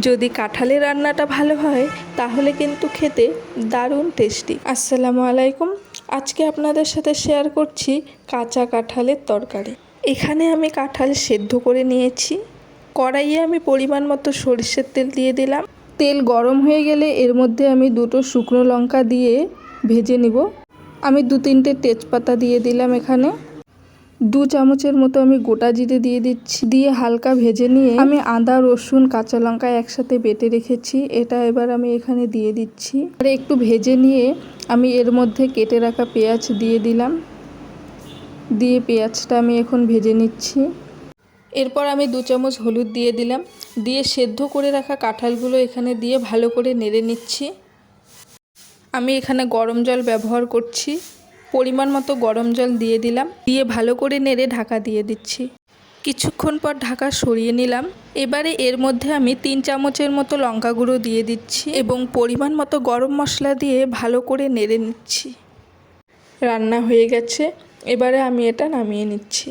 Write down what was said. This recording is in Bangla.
যদি কাঁঠালের রান্নাটা ভালো হয় তাহলে কিন্তু খেতে দারুণ টেস্টি। আসসালামু আলাইকুম। আজকে আপনাদের সাথে শেয়ার করছি কাঁচা কাঁঠালের তরকারি। এখানে আমি কাঁঠাল সেদ্ধ করে নিয়েছি। কড়াইয়ে আমি পরিমাণ মতো সরষের তেল দিয়ে দিলাম। তেল গরম হয়ে গেলে এর মধ্যে আমি 2টো শুকনো লঙ্কা দিয়ে ভেজে নিব। আমি 2-3টে তেজপাতা দিয়ে দিলাম। এখানে 2 চামচের মতো আমি গোটা জিরে দিয়ে দিচ্ছি। দিয়ে হালকা ভেজে নিয়ে আমি আদা, রসুন, কাঁচা লঙ্কা একসাথে বেটে রেখেছি, এটা এবার আমি এখানে দিয়ে দিচ্ছি। আর একটু ভেজে নিয়ে আমি এর মধ্যে কেটে রাখা পেঁয়াজ দিয়ে দিলাম। দিয়ে পেঁয়াজটা আমি এখন ভেজে নিচ্ছি। এরপর আমি 2 চামচ হলুদ দিয়ে দিলাম। দিয়ে সেদ্ধ করে রাখা কাঁঠালগুলো এখানে দিয়ে ভালো করে নেড়ে নিচ্ছি। আমি এখানে গরম জল ব্যবহার করছি। পরিমাণ মতো গরম জল দিয়ে দিলাম। দিয়ে ভালো করে নেড়ে ঢাকা দিয়ে দিচ্ছি। কিছুক্ষণ পর ঢাকা সরিয়ে নিলাম। এবারে এর মধ্যে আমি 3 চামচের মতো লঙ্কা গুঁড়ো দিয়ে দিচ্ছি এবং পরিমাণ মতো গরম মশলা দিয়ে ভালো করে নেড়ে নিচ্ছি। রান্না হয়ে গেছে, এবারে আমি এটা নামিয়ে নিচ্ছি।